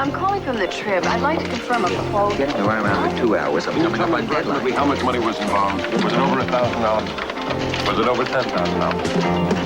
I'm calling from the Trib. I'd like to confirm a proposal. Getting around in 2 hours. I'm coming up on deadline. How much money was involved? Was it over $1,000? Was it over $10,000?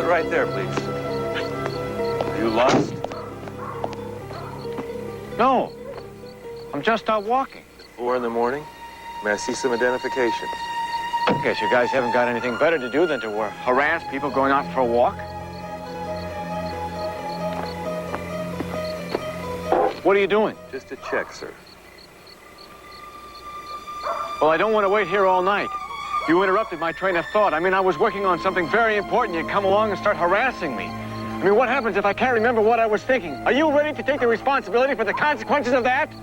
Right there, please. Are you lost? No. I'm just out walking. 4 in the morning? May I see some identification? Guess you guys haven't got anything better to do than to harass people going out for a walk? What are you doing? Just a check, sir. Well, I don't want to wait here all night. You interrupted my train of thought. I mean, I was working on something very important. You come along and start harassing me. I mean, what happens if I can't remember what I was thinking? Are you ready to take the responsibility for the consequences of that?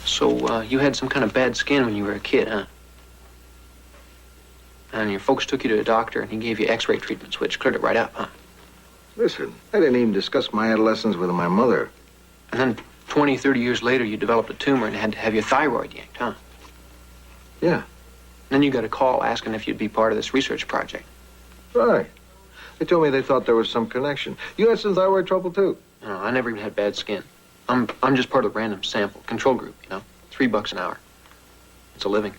So, you had some kind of bad skin when you were a kid, huh? And your folks took you to a doctor, and he gave you x-ray treatments, which cleared it right up, huh? Listen, I didn't even discuss my adolescence with my mother. And then 20, 30 years later, you developed a tumor and had to have your thyroid yanked, huh? Yeah. And then you got a call asking if you'd be part of this research project. Right. They told me they thought there was some connection. You had some thyroid trouble, too? No, I never even had bad skin. I'm just part of the random sample control group, you know? $3 an hour. It's a living.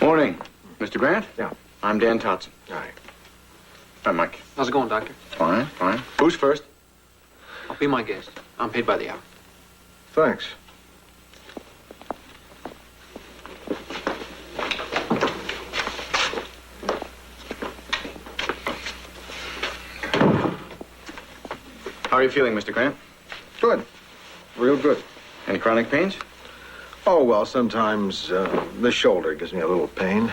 Morning. Mr. Grant? Yeah. I'm Dan Totson. Hi. Hi, Mike. How's it going, Doctor? Fine, fine. Who's first? I'll be my guest. I'm paid by the hour. Thanks. How are you feeling, Mr. Grant? Good. Real good. Any chronic pains? Oh, well, sometimes the shoulder gives me a little pain.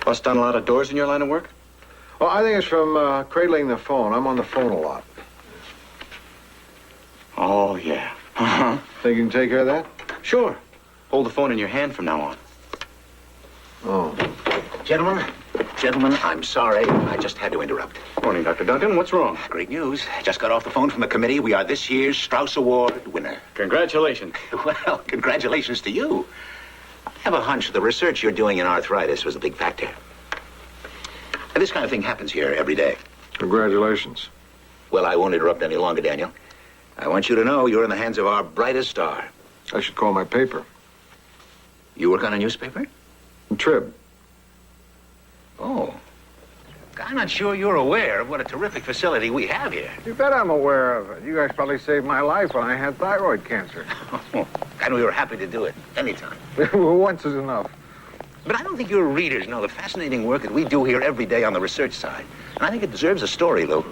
Bust down a lot of doors in your line of work? Oh, I think it's from cradling the phone. I'm on the phone a lot. Oh, yeah. Uh-huh. Think you can take care of that? Sure. Hold the phone in your hand from now on. Oh. Gentlemen, I'm sorry. I just had to interrupt. Morning, Dr. Duncan. What's wrong? Great news. Just got off the phone from the committee. We are this year's Strauss Award winner. Congratulations. Well, congratulations to you. I have a hunch the research you're doing in arthritis was a big factor. This kind of thing happens here every day. Congratulations. Well, I won't interrupt any longer, Daniel. I want you to know you're in the hands of our brightest star. I should call my paper. You work on a newspaper? Trib. Oh. I'm not sure you're aware of what a terrific facility we have here. You bet I'm aware of it. You guys probably saved my life when I had thyroid cancer. And we were happy to do it anytime. Once is enough. But I don't think your readers know the fascinating work that we do here every day on the research side. And I think it deserves a story, Lou.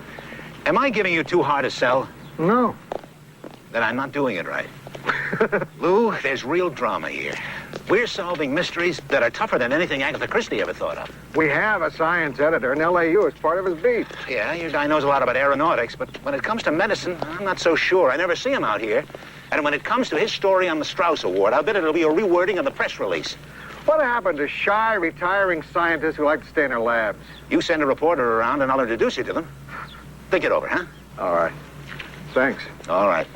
Am I giving you too hard to sell? No. Then I'm not doing it right. Lou, there's real drama here. We're solving mysteries that are tougher than anything Agatha Christie ever thought of. We have a science editor in LAU as part of his beat. Yeah, your guy knows a lot about aeronautics, but when it comes to medicine, I'm not so sure. I never see him out here. And when it comes to his story on the Strauss Award, I'll bet it'll be a rewording of the press release. What happened to shy, retiring scientists who like to stay in their labs? You send a reporter around and I'll introduce you to them. Think it over, huh? All right. Thanks. All right.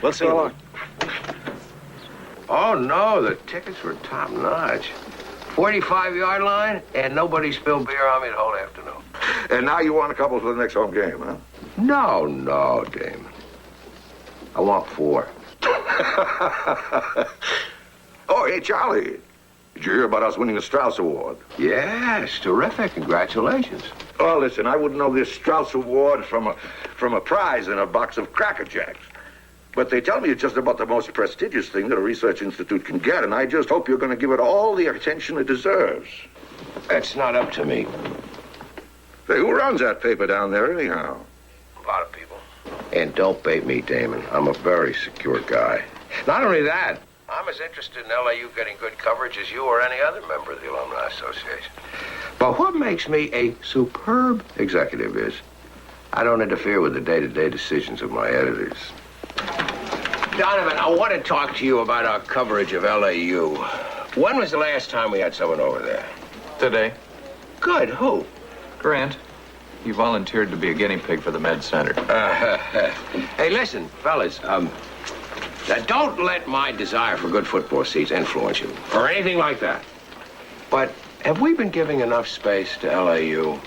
We'll see you. So long. Oh, no, the tickets were top-notch. 45-yard line, and nobody spilled beer on me the whole afternoon. And now you want a couple for the next home game, huh? No, Damon. I want 4. Oh, hey, Charlie. Did you hear about us winning the Strauss Award? Yes, terrific. Congratulations. Oh, listen, I wouldn't know this Strauss Award from a prize in a box of Cracker Jacks. But they tell me it's just about the most prestigious thing that a research institute can get, and I just hope you're going to give it all the attention it deserves. That's not up to me. Say, who runs that paper down there, anyhow? A lot of people. And don't bait me, Damon. I'm a very secure guy. Not only that, I'm as interested in LAU getting good coverage as you or any other member of the Alumni Association. But what makes me a superb executive is I don't interfere with the day-to-day decisions of my editors. Donovan, I want to talk to you about our coverage of LAU. When was the last time we had someone over there? Today. Good. Who? Grant, you volunteered to be a guinea pig for the Med Center. Hey, listen, fellas. Now don't let my desire for good football seats influence you, or anything like that. But have we been giving enough space to LAU?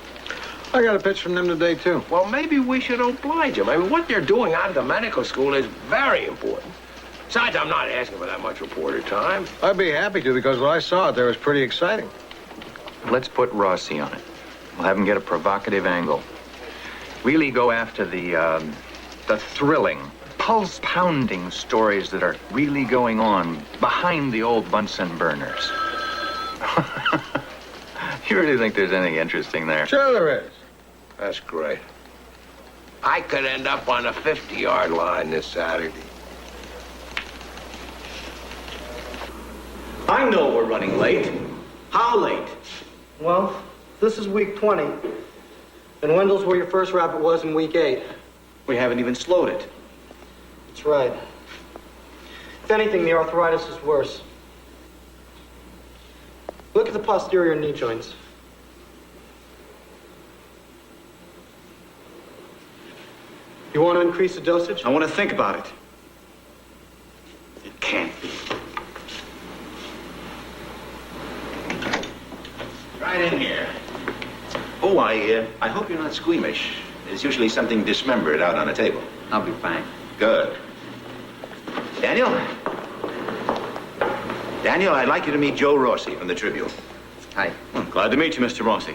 I got a pitch from them today, too. Well, maybe we should oblige them. I mean, what they're doing out of the medical school is very important. Besides, I'm not asking for that much reporter time. I'd be happy to, because what I saw out there was pretty exciting. Let's put Rossi on it. We'll have him get a provocative angle. Really go after the thrilling, pulse-pounding stories that are really going on behind the old Bunsen burners. You really think there's anything interesting there? Sure there is. That's great. I could end up on the 50-yard line this Saturday. I know we're running late. How late? Well, this is week 20. And Wendell's where your first rabbit was in week 8. We haven't even slowed it. That's right. If anything, the arthritis is worse. Look at the posterior knee joints. You want to increase the dosage? I want to think about it. It can't be. Right in here. Oh, I hope you're not squeamish. There's usually something dismembered out on the table. I'll be fine. Good. Daniel? Daniel, I'd like you to meet Joe Rossi from the Tribune. Hi. Well, glad to meet you, Mr. Rossi.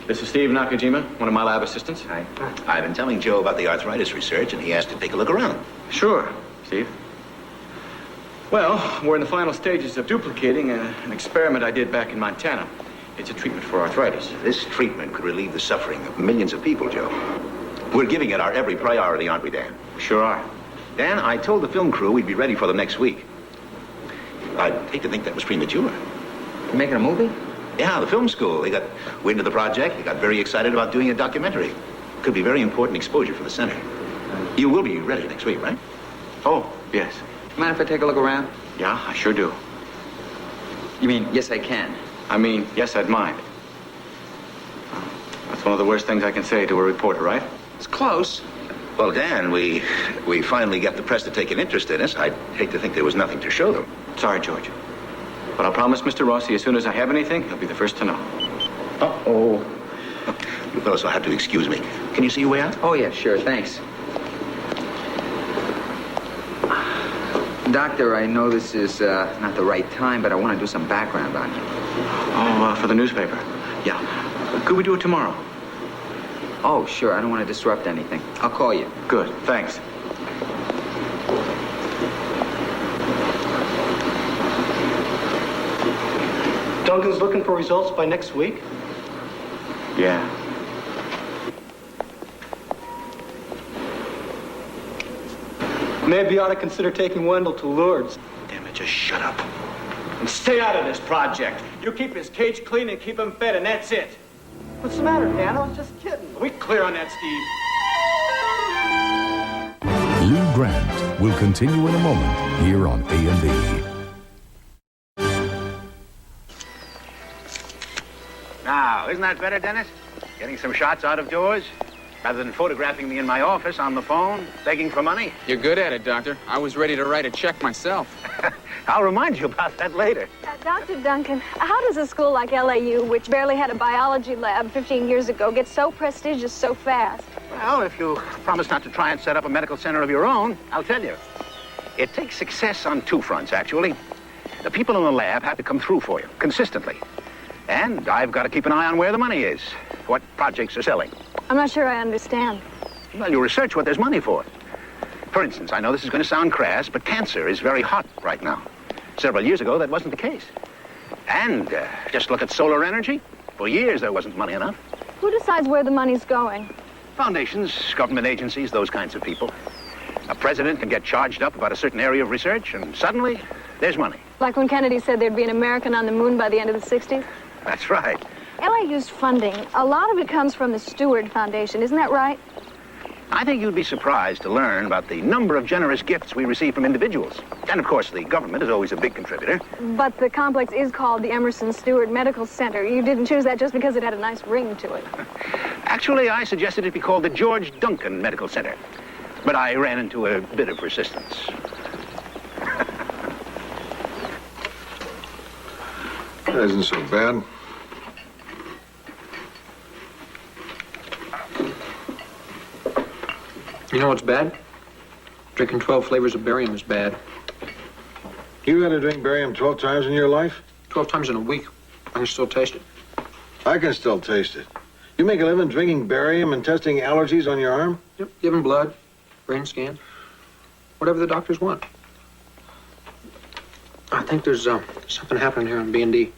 This is Steve Nakajima, one of my lab assistants. Hi. I've been telling Joe about the arthritis research, and he asked to take a look around. Sure, Steve. Well, we're in the final stages of duplicating an experiment I did back in Montana. It's a treatment for arthritis. This treatment could relieve the suffering of millions of people, Joe. We're giving it our every priority, aren't we, Dan? Sure are. Dan, I told the film crew we'd be ready for them next week. I'd hate to think that was premature. You making a movie? Yeah, the film school. They got wind of the project. They got very excited about doing a documentary. Could be very important exposure for the center. You will be ready next week, right? Oh, yes. Mind if I take a look around? Yeah, I sure do. You mean, yes, I can? I mean, yes, I'd mind. That's one of the worst things I can say to a reporter, right? It's close. Well, Dan, we finally got the press to take an interest in us. I'd hate to think there was nothing to show them. Sorry, George. But I'll promise Mr. Rossi, as soon as I have anything, he'll be the first to know. Uh-oh. You fellows will have to excuse me. Can you see your way out? Oh, yeah, sure, thanks. Doctor, I know this is not the right time, but I want to do some background on you. Oh, for the newspaper. Yeah. Could we do it tomorrow? Oh, sure. I don't want to disrupt anything. I'll call you. Good. Thanks. Duncan's looking for results by next week? Yeah. Maybe you ought to consider taking Wendell to Lourdes. Damn it, just shut up. And stay out of this project. You keep his cage clean and keep him fed, and that's it. What's the matter, Dan? I was just kidding. Are we clear on that, Steve? Lou Grant will continue in a moment here on A&E. Now, isn't that better, Dennis? Getting some shots out of doors? Rather than photographing me in my office on the phone, begging for money? You're good at it, Doctor. I was ready to write a check myself. I'll remind you about that later. Dr. Duncan, how does a school like LAU, which barely had a biology lab 15 years ago, get so prestigious so fast? Well, if you promise not to try and set up a medical center of your own, I'll tell you. It takes success on two fronts, actually. The people in the lab have to come through for you, consistently. And I've got to keep an eye on where the money is, what projects are selling. I'm not sure I understand. Well, you research what there's money for. For instance, I know this is going to sound crass, but cancer is very hot right now. Several years ago, that wasn't the case. And just look at solar energy. For years, there wasn't money enough. Who decides where the money's going? Foundations, government agencies, those kinds of people. A president can get charged up about a certain area of research, and suddenly, there's money. Like when Kennedy said there'd be an American on the moon by the end of the 60s? That's right. LAU's funding, a lot of it comes from the Stewart Foundation, isn't that right? I think you'd be surprised to learn about the number of generous gifts we receive from individuals. And, of course, the government is always a big contributor. But the complex is called the Emerson Stewart Medical Center. You didn't choose that just because it had a nice ring to it. Actually, I suggested it be called the George Duncan Medical Center. But I ran into a bit of resistance. That isn't so bad. You know what's bad? Drinking 12 flavors of barium is bad. You had to drink barium 12 times in your life? 12 times in a week. I can still taste it. I can still taste it. You make a living drinking barium and testing allergies on your arm? Yep, giving blood, brain scans, whatever the doctors want. I think there's something happening here on B&D.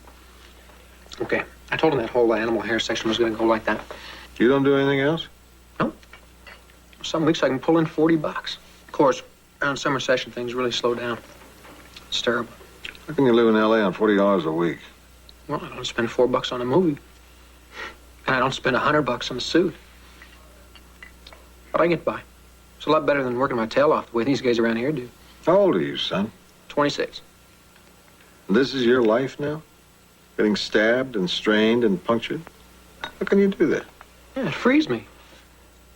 Okay, I told him that whole animal hair section was going to go like that. You don't do anything else? No. Some weeks I can pull in $40. Of course, around summer session, things really slow down. It's terrible. How can you live in L.A. on $40 a week? Well, I don't spend $4 on a movie. And I don't spend $100 on a suit. But I get by. It's a lot better than working my tail off the way these guys around here do. How old are you, son? 26. This is your life now? Getting stabbed and strained and punctured? How can you do that? Yeah, it frees me.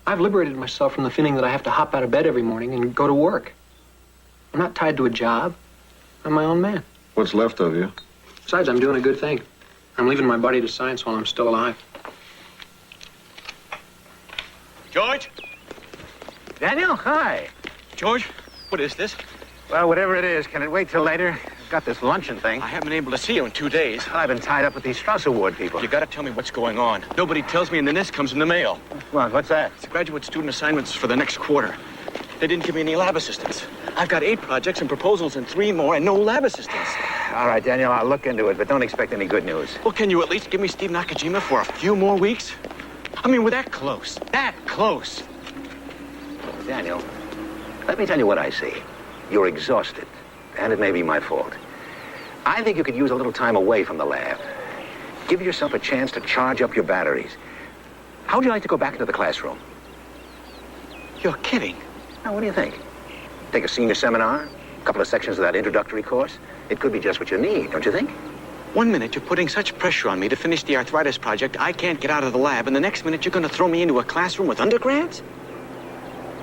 I've liberated myself from the feeling that I have to hop out of bed every morning and go to work. I'm not tied to a job. I'm my own man. What's left of you? Besides, I'm doing a good thing. I'm leaving my body to science while I'm still alive. George? Daniel, hi. George, what is this? Well, whatever it is, can it wait till later? I've got this luncheon thing. I haven't been able to see you in 2 days. I've been tied up with these Strauss Award people. You gotta tell me what's going on. Nobody tells me, and then this comes in the mail. What's that? It's graduate student assignments for the next quarter. They didn't give me any lab assistants. I've got 8 projects and proposals and 3 more and no lab assistants. All right, Daniel, I'll look into it, but don't expect any good news. Well, can you at least give me Steve Nakajima for a few more weeks? I mean, we're that close. That close. Daniel, let me tell you what I see. You're exhausted, and it may be my fault. I think you could use a little time away from the lab. Give yourself a chance to charge up your batteries. How would you like to go back into the classroom? You're kidding. Now, what do you think? Take a senior seminar, a couple of sections of that introductory course. It could be just what you need, don't you think? 1 minute you're putting such pressure on me to finish the arthritis project, I can't get out of the lab, and the next minute you're going to throw me into a classroom with undergrads?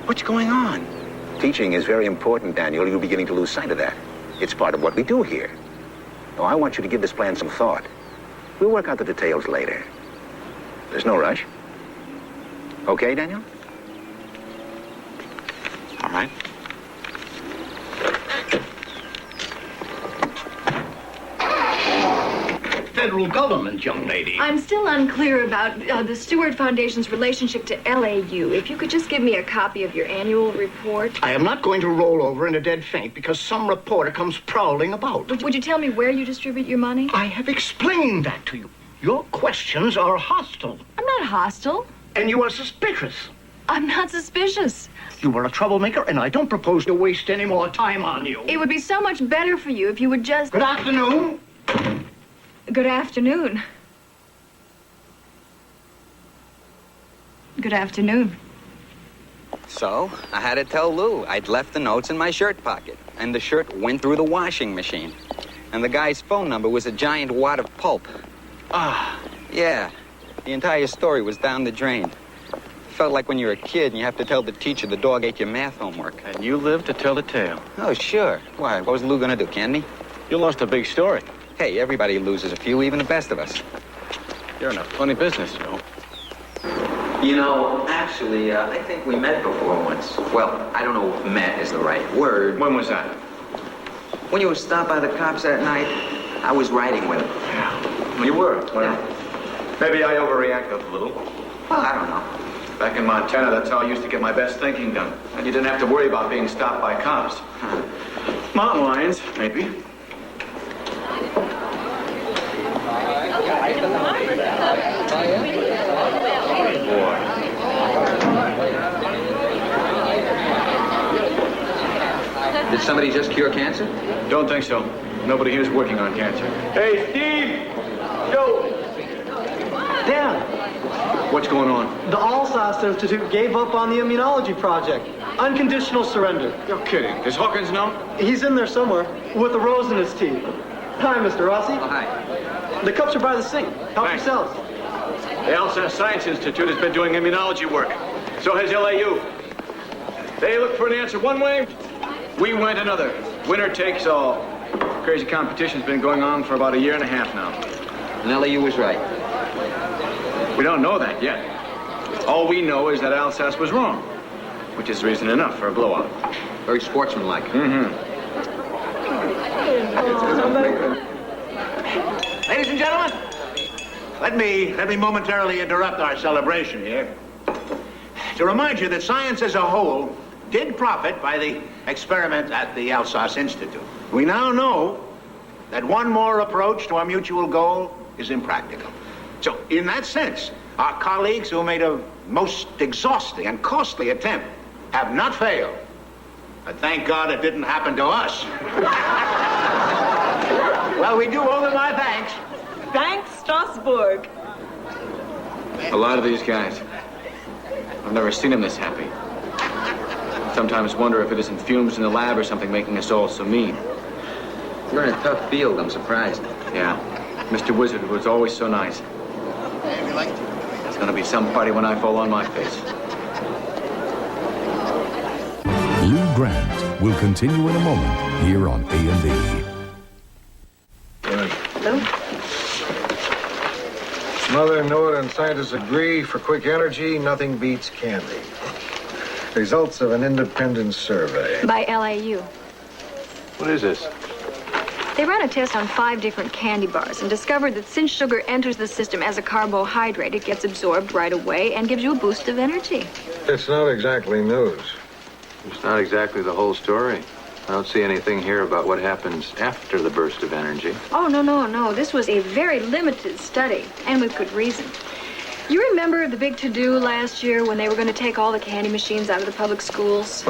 What's going on? Teaching is very important, Daniel. You're beginning to lose sight of that. It's part of what we do here. Now, I want you to give this plan some thought. We'll work out the details later. There's no rush. Okay, Daniel? All right. federal government, young lady. I'm still unclear about the Stewart Foundation's relationship to LAU. If you could just give me a copy of your annual report. I am not going to roll over in a dead faint because some reporter comes prowling about. Would you tell me where you distribute your money? I have explained that to you. Your questions are hostile. I'm not hostile. And you are suspicious. I'm not suspicious. You are a troublemaker, and I don't propose to waste any more time on you. It would be so much better for you if you would just... Good afternoon. Good afternoon. Good afternoon. So, I had to tell Lou I'd left the notes in my shirt pocket, and the shirt went through the washing machine. And the guy's phone number was a giant wad of pulp. Yeah. The entire story was down the drain. Felt like when you're a kid and you have to tell the teacher the dog ate your math homework. And you lived to tell the tale. Oh, sure. Why? What was Lou gonna do, can he? You lost a big story. Hey, everybody loses a few, even the best of us. You're in a funny business, Joe. You know, actually, I think we met before once. Well, I don't know if met is the right word. When was that? When you were stopped by the cops that night, I was riding with him. Yeah. You were? Well, maybe I overreacted a little. Well, I don't know. Back in Montana, that's how I used to get my best thinking done. And you didn't have to worry about being stopped by cops. Mountain lions, maybe. Boy. Did somebody just cure cancer? Don't think so. Nobody here's working on cancer. Hey, Steve! Joe! Dan, What's going on? the Alsace Institute gave up on the immunology project. Unconditional surrender. You're kidding. Does Hawkins know? He's in there somewhere with a rose in his teeth. Hi, Mr. Rossi. Oh, hi. The cups are by the sink. Help Thanks. yourselves. The Alsace Science Institute has been doing immunology work. So has LAU. They look for an answer one way, we went another. Winner takes all. Crazy competition's been going on for about a year and a half now. And LAU was right. We don't know that yet. All we know is that Alsace was wrong, which is reason enough for a blowout. Very sportsmanlike. Ladies and gentlemen, let me momentarily interrupt our celebration here to remind you that science as a whole did profit by the experiment at the Alsace Institute. We now know that one more approach to our mutual goal is impractical. So, in that sense, our colleagues who made a most exhausting and costly attempt have not failed. But thank God it didn't happen to us. Well, we do owe them our thanks. Thanks, Strasbourg. A lot of these guys. I've never seen them this happy. Sometimes wonder if it isn't fumes in the lab or something making us all so mean. You're in a tough field, I'm surprised. Yeah. Mr. Wizard was always so nice. There's gonna be some party when I fall on my face. Lou Grant will continue in a moment here on A&E. Mother, Noah, and scientists agree for quick energy, nothing beats candy. Results of an independent survey. By LAU. What is this? They ran a test on 5 different candy bars and discovered that since sugar enters the system as a carbohydrate, it gets absorbed right away and gives you a boost of energy. It's not exactly news. It's not exactly the whole story. I don't see anything here about what happens after the burst of energy. Oh, no. This was a very limited study, and with good reason. You remember the big to-do last year when they were going to take all the candy machines out of the public schools?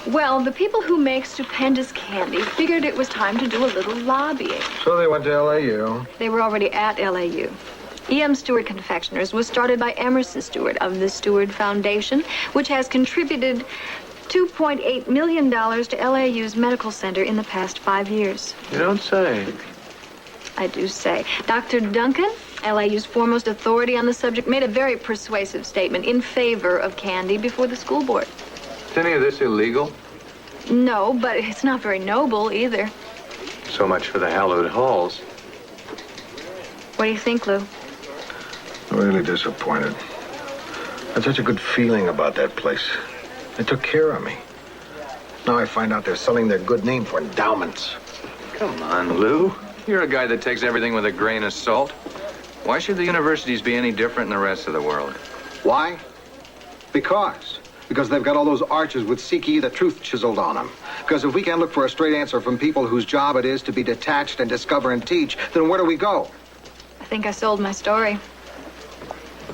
Well, the people who make stupendous candy figured it was time to do a little lobbying. So they went to LAU. They were already at LAU. E.M. Stewart Confectioners was started by Emerson Stewart of the Stewart Foundation, which has contributed $2.8 million to LAU's medical center in the past 5 years. You don't say. I do say. Dr. Duncan, LAU's foremost authority on the subject, made a very persuasive statement in favor of candy before the school board. Is any of this illegal? No, but it's not very noble either. So much for the hallowed halls. What do you think, Lou? I'm really disappointed. I had such a good feeling about that place. They took care of me. Now I find out they're selling their good name for endowments. Come on, Lou. You're a guy that takes everything with a grain of salt. Why should the universities be any different than the rest of the world? Why? Because they've got all those arches with Siki the truth chiseled on them. Because if we can't look for a straight answer from people whose job it is to be detached and discover and teach, then where do we go? I think I sold my story.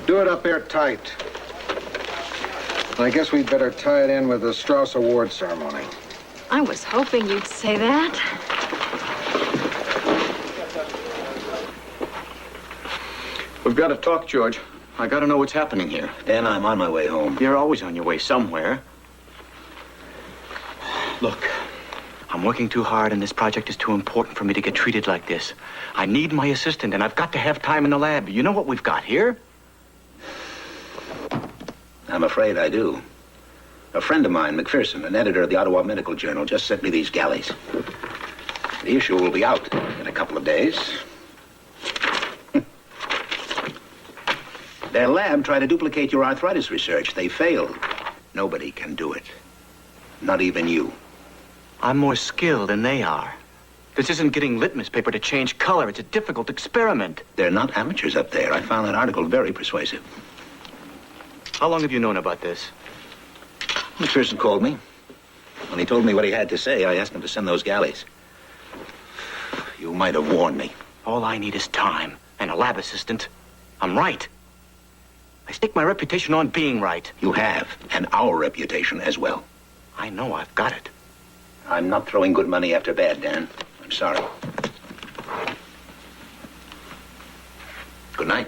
Do it up there tight. I guess we'd better tie it in with the Strauss Award ceremony. I was hoping you'd say that. We've got to talk, George. I got to know what's happening here. Dan, I'm on my way home. You're always on your way somewhere. Look, I'm working too hard, and this project is too important for me to get treated like this. I need my assistant, and I've got to have time in the lab. You know what we've got here? I'm afraid I do. A friend of mine, McPherson, an editor of the Ottawa Medical Journal, just sent me these galleys. The issue will be out in a couple of days. Their lab tried to duplicate your arthritis research. They failed. Nobody can do it. Not even you. I'm more skilled than they are. This isn't getting litmus paper to change color. It's a difficult experiment. They're not amateurs up there. I found that article very persuasive. How long have you known about this? McPherson called me. When he told me what he had to say, I asked him to send those galleys. You might have warned me. All I need is time and a lab assistant. I'm right. I stake my reputation on being right. You have, and our reputation as well. I know I've got it. I'm not throwing good money after bad, Dan. I'm sorry. Good night.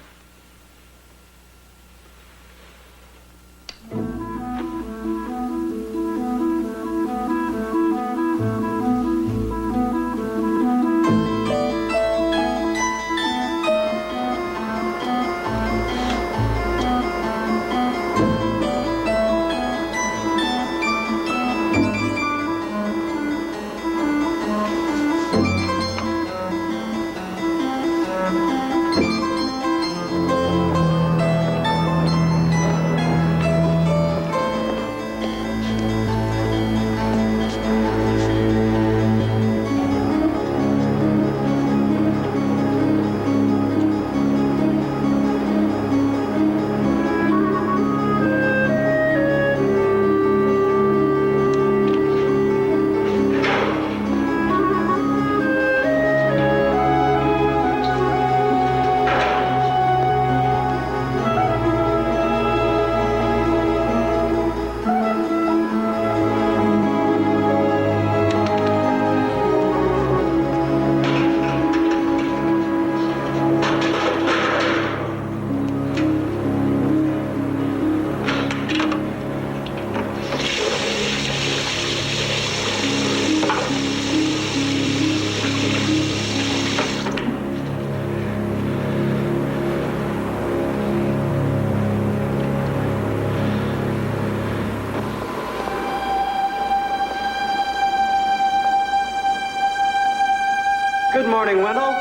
Good morning, Wendell.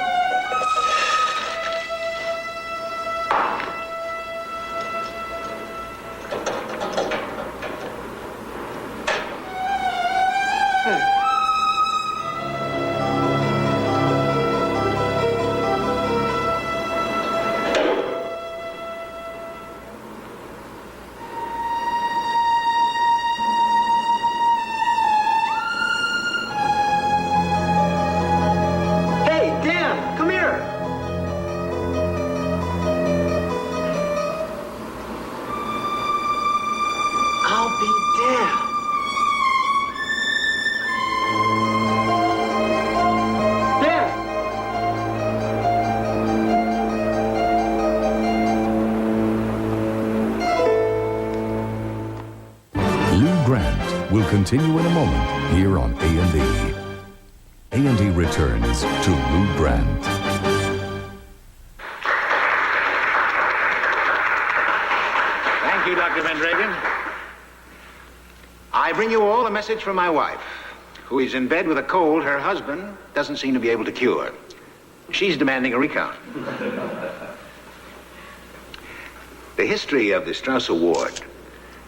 Will continue in a moment here on A&E. A&E returns to Lou Grant. Thank you, Dr. Van Dragen. I bring you all a message from my wife, who is in bed with a cold her husband doesn't seem to be able to cure. She's demanding a recount. The history of the Strauss Award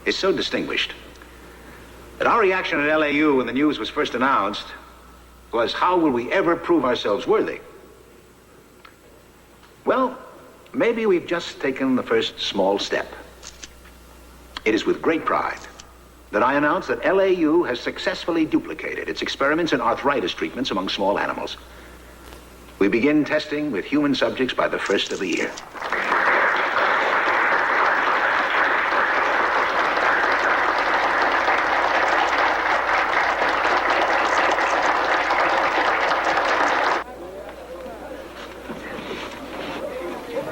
is so distinguished that our reaction at LAU when the news was first announced was, how will we ever prove ourselves worthy? Well, maybe we've just taken the first small step. It is with great pride that I announce that LAU has successfully duplicated its experiments in arthritis treatments among small animals. We begin testing with human subjects by the first of the year.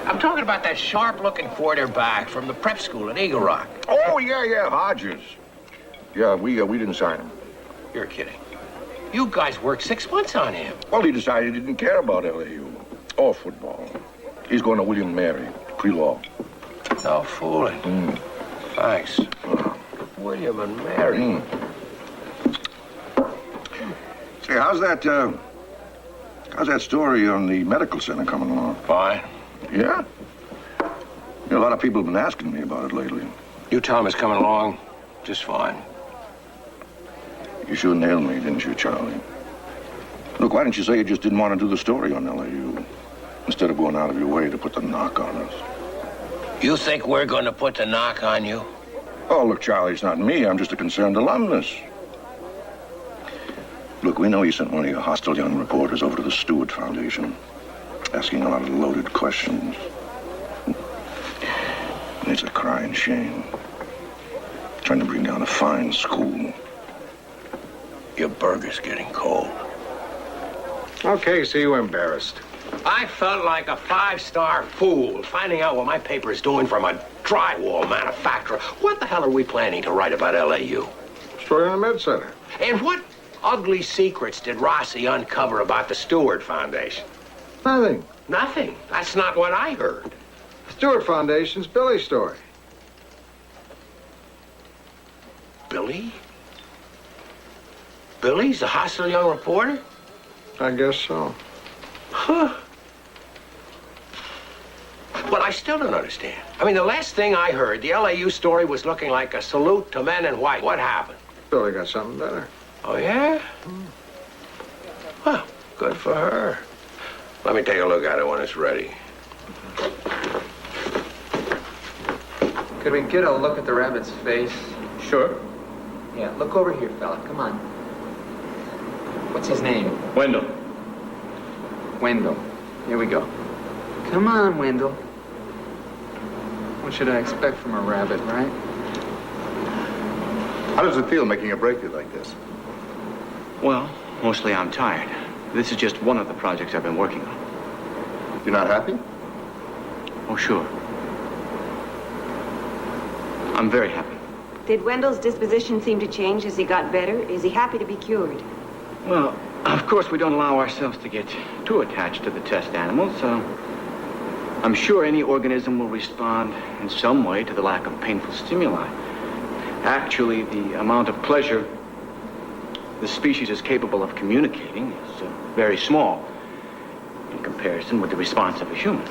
I'm talking about that sharp-looking quarterback from the prep school in Eagle Rock. Oh, yeah, Hodges. Yeah, we didn't sign him. You're kidding. You guys worked 6 months on him. Well, he decided he didn't care about LAU or football. He's going to William & Mary, pre-law. No fooling. Thanks. William and Mary. Say, how's that story on the medical center coming along? Fine. Yeah? You know, a lot of people have been asking me about it lately. You tell him it's coming along just fine. You sure nailed me, didn't you, Charlie? Look, why didn't you say you just didn't want to do the story on LAU instead of going out of your way to put the knock on us? You think we're going to put the knock on you? Oh, look, Charlie, it's not me. I'm just a concerned alumnus. Look, we know you sent one of your hostile young reporters over to the Stewart Foundation, asking a lot of loaded questions. And it's a crying shame. Trying to bring down a fine school. Your burger's getting cold. Okay, so you were embarrassed. I felt like a 5-star fool finding out what my paper's doing from a drywall manufacturer. What the hell are we planning to write about LAU? Story on the Med Center. And what ugly secrets did Rossi uncover about the Stewart Foundation? Nothing. Nothing. That's not what I heard. Stewart Foundation's Billy's story. Billy? Billy's a hostile young reporter? I guess so. Huh. But I still don't understand. I mean, the last thing I heard, the LAU story was looking like a salute to men in white. What happened? Billy got something better. Oh, yeah? Well, good for her. Let me take a look at it when it's ready. Could we get a look at the rabbit's face? Sure. Yeah, look over here, fella. Come on. What's his name? Wendell. Wendell. Here we go. Come on, Wendell. What should I expect from a rabbit, right? How does it feel making a breakthrough like this? Well, mostly I'm tired. This is just one of the projects I've been working on. You're not happy? Oh, sure. I'm very happy. Did Wendell's disposition seem to change as he got better? Is he happy to be cured? Well, of course, we don't allow ourselves to get too attached to the test animals, so I'm sure any organism will respond in some way to the lack of painful stimuli. Actually, the amount of pleasure the species is capable of communicating is very small in comparison with the response of a human.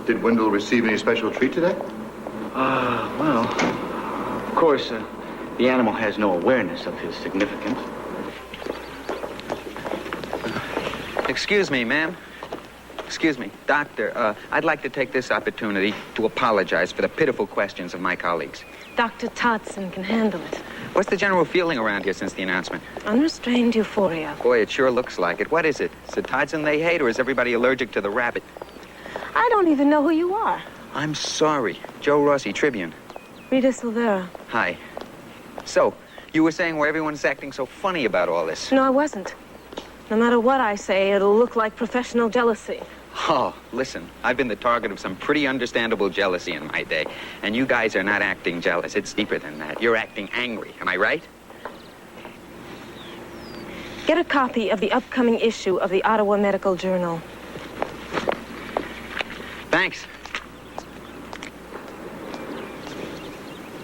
Did Wendell receive any special treat today? Well, of course, the animal has no awareness of his significance. Excuse me, ma'am. Excuse me, doctor. I'd like to take this opportunity to apologize for the pitiful questions of my colleagues. Dr. Todson can handle it. What's the general feeling around here since the announcement? Unrestrained euphoria. Boy, it sure looks like it. What is it? Is it Todson they hate, or is everybody allergic to the rabbit? I don't even know who you are. I'm sorry. Joe Rossi, Tribune. Rita Silvera. Hi. So, you were saying why everyone's acting so funny about all this? No, I wasn't. No matter what I say, it'll look like professional jealousy. Oh, listen, I've been the target of some pretty understandable jealousy in my day. And you guys are not acting jealous. It's deeper than that. You're acting angry. Am I right? Get a copy of the upcoming issue of the Ottawa Medical Journal. Thanks.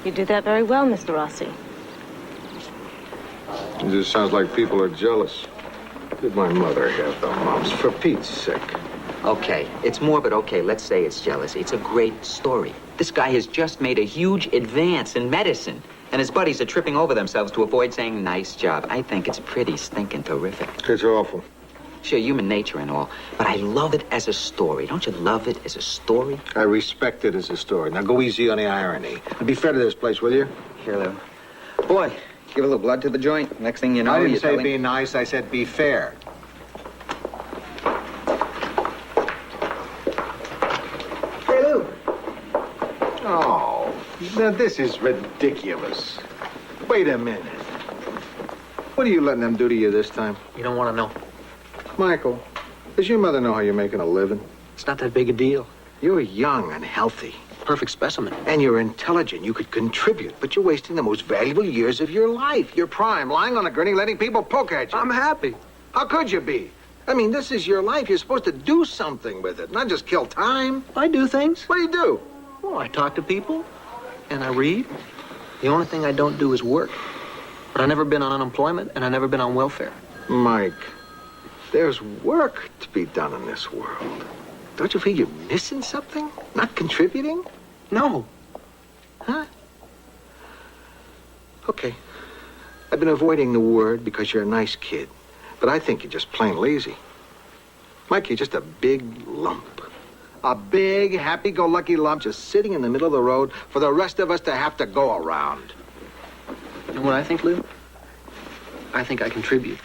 You did that very well, Mr. Rossi. It just sounds like people are jealous. Did my mother have the mumps, for Pete's sake? Okay, it's morbid. Okay, let's say it's jealousy. It's a great story. This guy has just made a huge advance in medicine, and his buddies are tripping over themselves to avoid saying nice job. I think it's pretty stinking terrific. It's awful. Sure, human nature and all, but I love it as a story. Don't you love it as a story? I respect it as a story. Now go easy on the irony. And be fair to this place, will you? Here, Lou. Boy, give a little blood to the joint. Next thing you know, I didn't you're say telling... be nice, I said be fair. Hey, Lou. Oh, now this is ridiculous. Wait a minute. What are you letting them do to you this time? You don't want to know. Michael, does your mother know how you're making a living? It's not that big a deal. You're young and healthy. Perfect specimen. And you're intelligent. You could contribute, but you're wasting the most valuable years of your life. Your prime, lying on a gurney, letting people poke at you. I'm happy. How could you be? I mean, this is your life. You're supposed to do something with it, not just kill time. I do things. What do you do? Well, I talk to people, and I read. The only thing I don't do is work. But I've never been on unemployment, and I've never been on welfare. Mike, there's work to be done in this world. Don't you feel you're missing something? Not contributing? No. Huh? Okay. I've been avoiding the word because you're a nice kid. But I think you're just plain lazy. Mike, you're just a big lump. A big, happy-go-lucky lump just sitting in the middle of the road for the rest of us to have to go around. You know what I think, Lou? I think I contribute.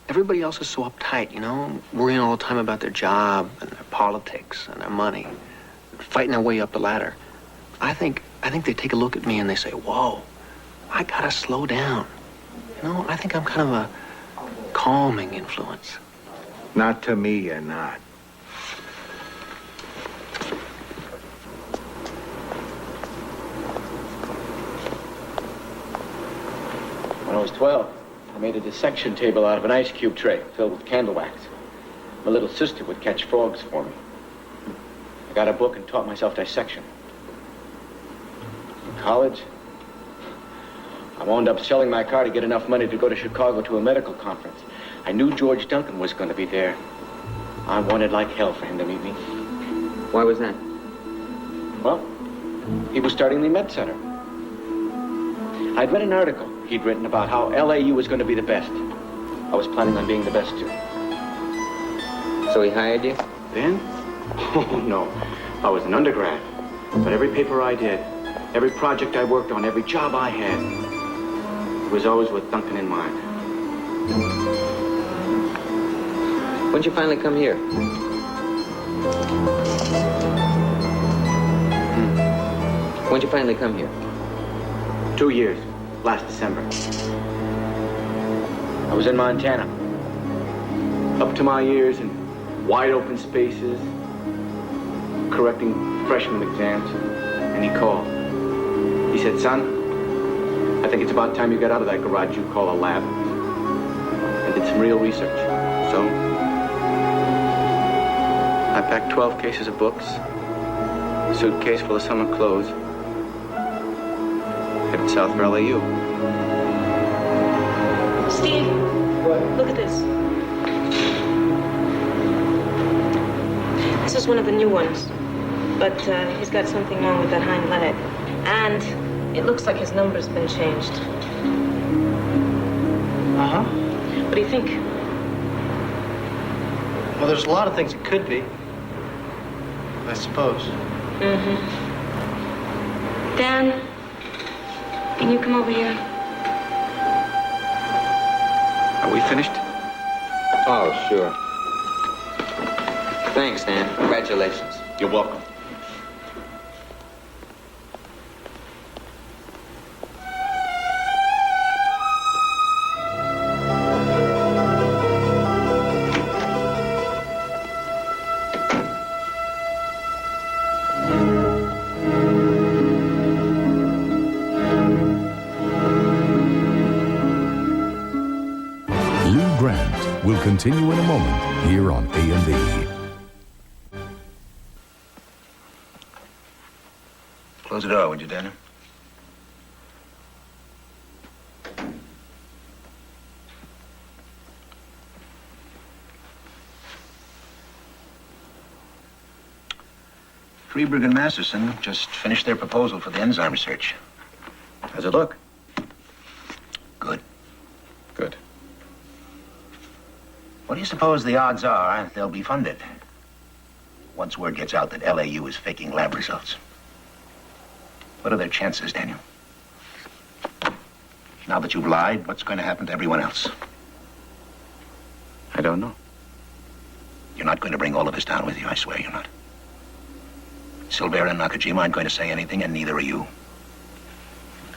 Everybody else is so uptight, you know, worrying all the time about their job and their politics and their money, fighting their way up the ladder. I think they take a look at me and they say, whoa, I gotta slow down. You know, I think I'm kind of a calming influence. Not to me, you're not. When I was 12, I made a dissection table out of an ice cube tray filled with candle wax. My little sister would catch frogs for me. I got a book and taught myself dissection. In college, I wound up selling my car to get enough money to go to Chicago to a medical conference. I knew George Duncan was going to be there. I wanted like hell for him to meet me. Why was that? Well, he was starting the Med Center. I'd read an article he'd written about how LAU was going to be the best. I was planning on being the best, too. So he hired you? Then? Oh, no. I was an undergrad. But every paper I did, every project I worked on, every job I had, it was always with Duncan in mind. When'd you finally come here? When'd you finally come here? 2 years. Last December. I was in Montana. Up to my ears in wide open spaces, correcting freshman exams, and he called. He said, son, I think it's about time you got out of that garage you call a lab and did some real research. So, I packed 12 cases of books, a suitcase full of summer clothes, headed south for LAU. Steve, look at this. This is one of the new ones, but he's got something wrong with that hind leg, and it looks like his number's been changed. Uh-huh. What do you think? Well, there's a lot of things it could be, I suppose. Mm-hmm. Dan, can you come over here? Are we finished? Oh, sure. Thanks, Dan. Congratulations. You're welcome. Will continue in a moment here on A&E. Close the door, would you, Dana? Freeberg and Masterson just finished their proposal for the enzyme research. How's it look? Good. Good. What do you suppose the odds are they'll be funded once word gets out that LAU is faking lab results? What are their chances, Daniel? Now that you've lied, what's going to happen to everyone else? I don't know. You're not going to bring all of us down with you, I swear you're not. Silvera and Nakajima aren't going to say anything, and neither are you.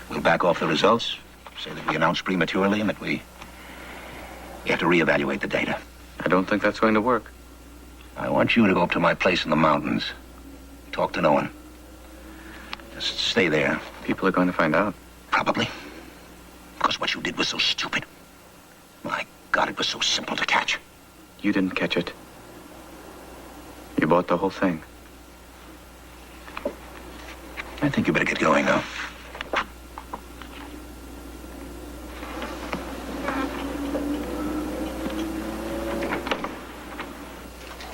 We'll back off the results, say that we announced prematurely, and that we have to reevaluate the data. I don't think that's going to work. I want you to go up to my place in the mountains. Talk to no one. Just stay there. People are going to find out. Probably. Because what you did was so stupid. My God, it was so simple to catch. You didn't catch it. You bought the whole thing. I think you better get going now.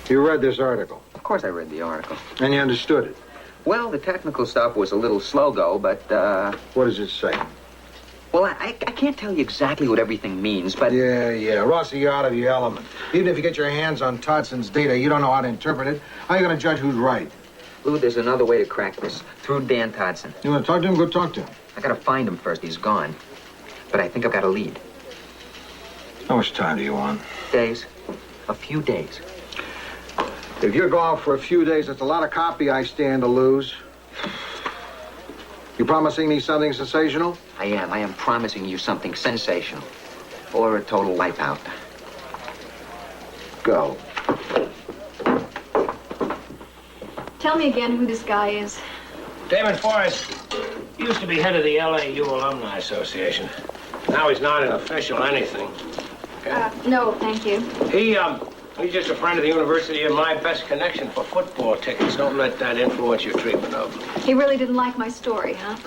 You read this article, Of course I read the article. and you understood it. Well, the technical stuff was a little slow-go, but, What does it say? well, I can't tell you exactly what everything means, but... Yeah. Rossi, you're out of your element. Even if you get your hands on Todson's data, you don't know how to interpret it. How are you going to judge who's right? Lou, there's another way to crack this. Through Dan Todson. You want to talk to him? Go talk to him. I gotta find him first. He's gone. But I think I've got a lead. How much time do you want? Days. A few days. If you're gone for a few days, it's a lot of copy I stand to lose. You promising me something sensational? I am promising you something sensational. Or a total wipeout. Go. Tell me again who this guy is. Damon Forrest used to be head of the LAU Alumni Association. Now he's not an official anything. No, thank you. He's just a friend of the university and my best connection for football tickets. Don't let that influence your treatment of him. He really didn't like my story, huh?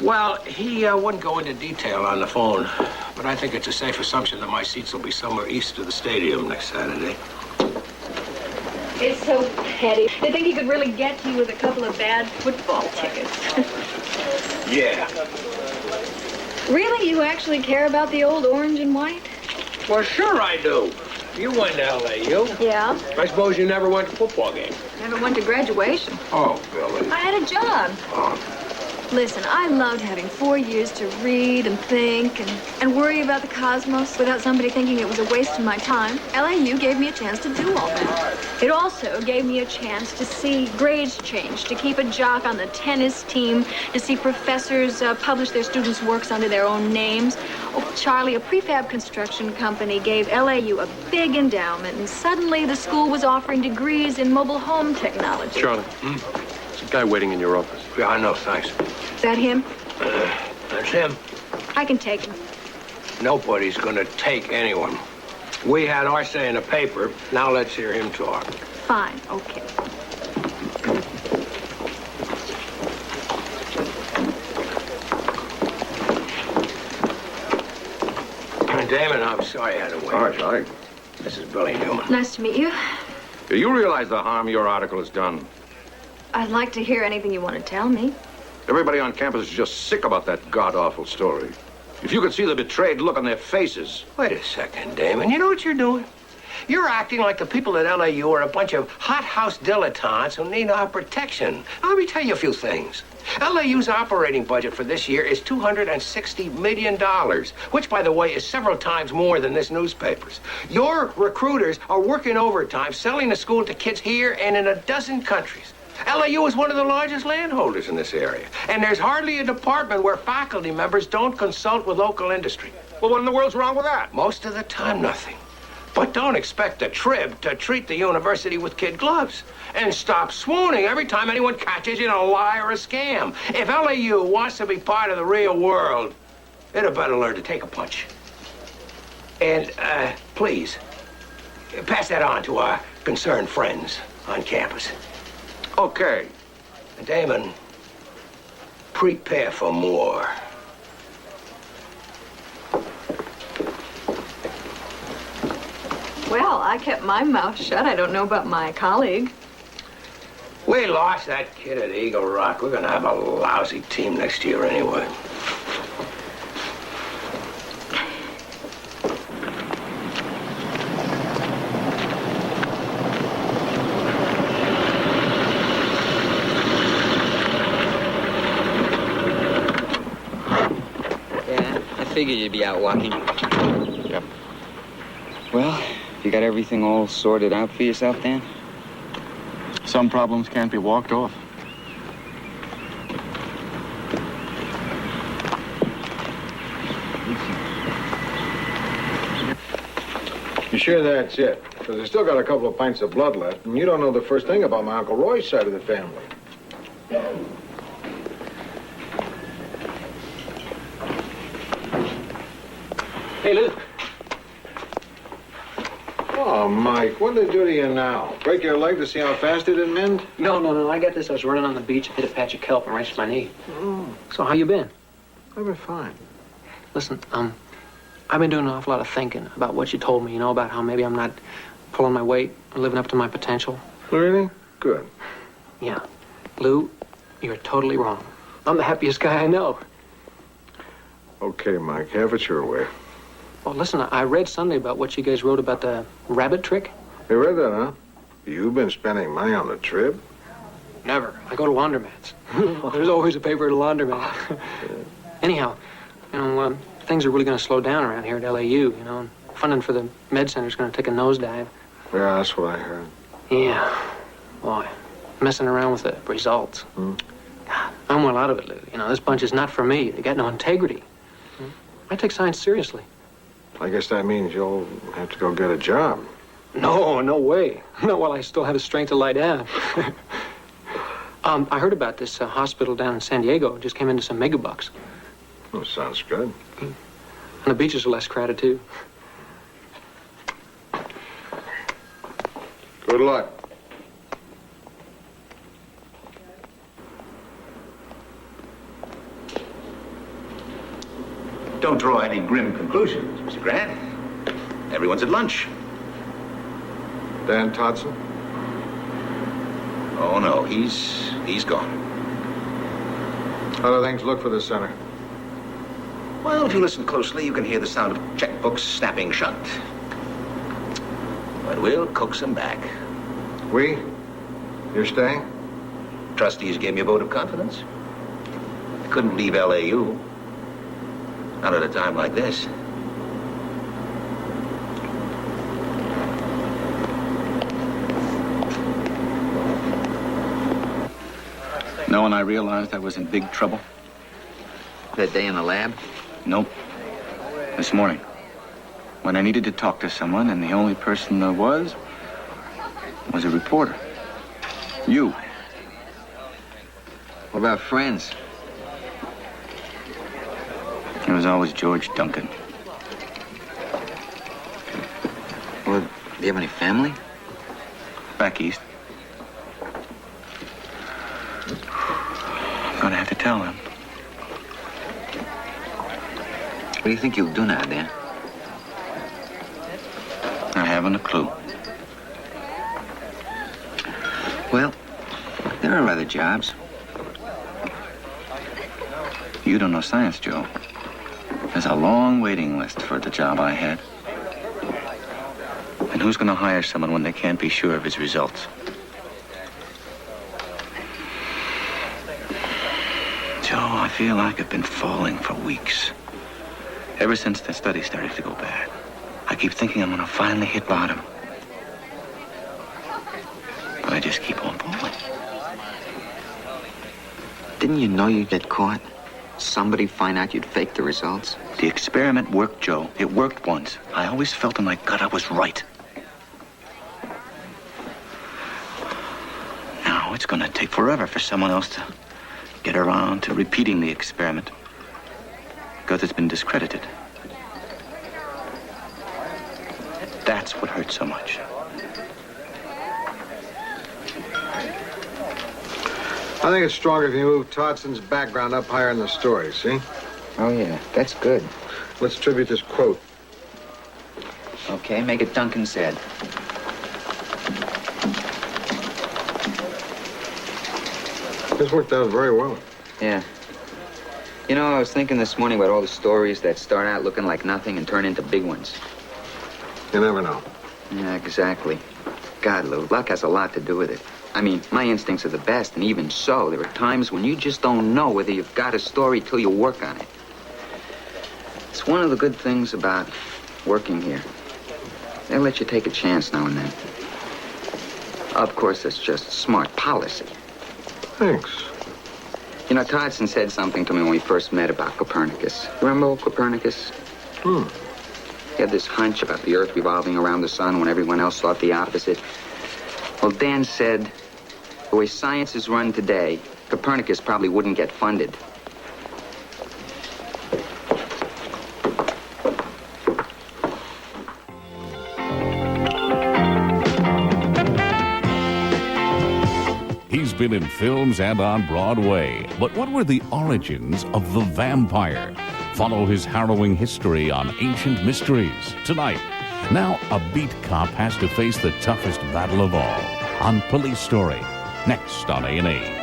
Well, he wouldn't go into detail on the phone, but I think it's a safe assumption that my seats will be somewhere east of the stadium next Saturday. It's so petty. They think he could really get to you with a couple of bad football tickets. Yeah. Really? You actually care about the old orange and white? Well, sure I do. You went to LAU. Yeah. I suppose you never went to football game. Never went to graduation. Oh, Billy. I had a job. Listen, I loved having 4 years to read and think and worry about the cosmos without somebody thinking it was a waste of my time. LAU gave me a chance to do all that. It also gave me a chance to see grades change, to keep a jock on the tennis team, to see professors publish their students' works under their own names. Oh, Charlie, a prefab construction company gave LAU a big endowment, and suddenly the school was offering degrees in mobile home technology. Charlie, there's a guy waiting in your office. Yeah, I know, thanks. Is that him? That's him. I can take him. Nobody's gonna take anyone. We had our say in the paper. Now let's hear him talk. Fine, okay. Damon, I'm sorry I had to wait. All right, Charlie. This is Billy Newman. Nice to meet you. Do you realize the harm your article has done? I'd like to hear anything you want to tell me. Everybody on campus is just sick about that god-awful story. If you could see the betrayed look on their faces. Wait a second, Damon. You know what you're doing? You're acting like the people at LAU are a bunch of hothouse dilettantes who need our protection. Now, let me tell you a few things. LAU's operating budget for this year is $260 million, which, by the way, is several times more than this newspaper's. Your recruiters are working overtime, selling the school to kids here and in a dozen countries. LAU is one of the largest landholders in this area, and there's hardly a department where faculty members don't consult with local industry. Well, what in the world's wrong with that? Most of the time, nothing. But don't expect a Trib to treat the university with kid gloves. And stop swooning every time anyone catches you in a lie or a scam. If LAU wants to be part of the real world, it had better learn to take a punch. And, please, pass that on to our concerned friends on campus. Okay. And Damon, prepare for more. Well, I kept my mouth shut. I don't know about my colleague. We lost that kid at Eagle Rock. We're gonna have a lousy team next year anyway. figured you'd be out walking. Yep. Well, you got everything all sorted out for yourself, Dan? Some problems can't be walked off. You sure that's it? Because I still got a couple of pints of blood left, and you don't know the first thing about my Uncle Roy's side of the family. Hey, Lou. Oh, Mike, what did they do to you now? Break your leg to see how fast it'd mend? No. I got this. I was running on the beach and hit a patch of kelp and wrenched my knee. Oh. So how you been? I've been fine. Listen, I've been doing an awful lot of thinking about what you told me, about how maybe I'm not pulling my weight or living up to my potential. Really? Good. Yeah. Lou, you're totally wrong. I'm the happiest guy I know. Okay, Mike, have it your way. Oh, listen, I read Sunday about what you guys wrote about the rabbit trick. You read that, huh? You've been spending money on the trip? Never. I go to laundromats. There's always a paper at a laundromat. Anyhow, things are really going to slow down around here at LAU, and funding for the med center is going to take a nosedive. Yeah, that's what I heard. Yeah. Boy, messing around with the results. God, I'm well out of it, Lou. This bunch is not for me. They got no integrity. I take science seriously. I guess that means you'll have to go get a job. No way. Not while I still have the strength to lie down. I heard about this hospital down in San Diego. Just came into some megabucks. Well, sounds good. And the beaches are less crowded, too. Good luck. Don't draw any grim conclusions, Mr. Grant. Everyone's at lunch. Dan Todson? Oh, no, he's gone. How do things look for the center? Well, if you listen closely, you can hear the sound of checkbooks snapping shut. But we'll coax them back. We? You're staying? Trustees gave me a vote of confidence. I couldn't leave LAU. Not at a time like this. Know when I realized I was in big trouble? That day in the lab? Nope. This morning. When I needed to talk to someone, and the only person there was a reporter. You. What about friends? It was always George Duncan. Well, do you have any family? Back east. I'm gonna have to tell him. What do you think you'll do now, Dan? I haven't a clue. Well, there are other jobs. You don't know science, Joe. There's a long waiting list for the job I had. And who's going to hire someone when they can't be sure of his results? Joe, I feel like I've been falling for weeks. Ever since the study started to go bad. I keep thinking I'm going to finally hit bottom. But I just keep on falling. Didn't you know you'd get caught? Somebody find out you'd fake the results? The experiment worked, Joe. It worked once. I always felt in my gut I was right. Now it's going to take forever for someone else to get around to repeating the experiment. Because it's been discredited. That's what hurts so much. I think it's stronger if you move Todson's background up higher in the story, see? Oh, yeah. That's good. Let's tribute this quote. Okay, make it Duncan said. This worked out very well. Yeah. I was thinking this morning about all the stories that start out looking like nothing and turn into big ones. You never know. Yeah, exactly. God, Lou, luck has a lot to do with it. I mean, my instincts are the best, and even so, there are times when you just don't know whether you've got a story till you work on it. It's one of the good things about working here. They let you take a chance now and then. Of course, it's just smart policy. Thanks. You know, Toddson said something to me when we first met about Copernicus. Remember old Copernicus? He had this hunch about the Earth revolving around the sun when everyone else thought the opposite. Well, Dan said, the way science is run today, Copernicus probably wouldn't get funded. He's been in films and on Broadway. But what were the origins of the vampire? Follow his harrowing history on Ancient Mysteries tonight. Now, a beat cop has to face the toughest battle of all on Police Story. Next on A&E.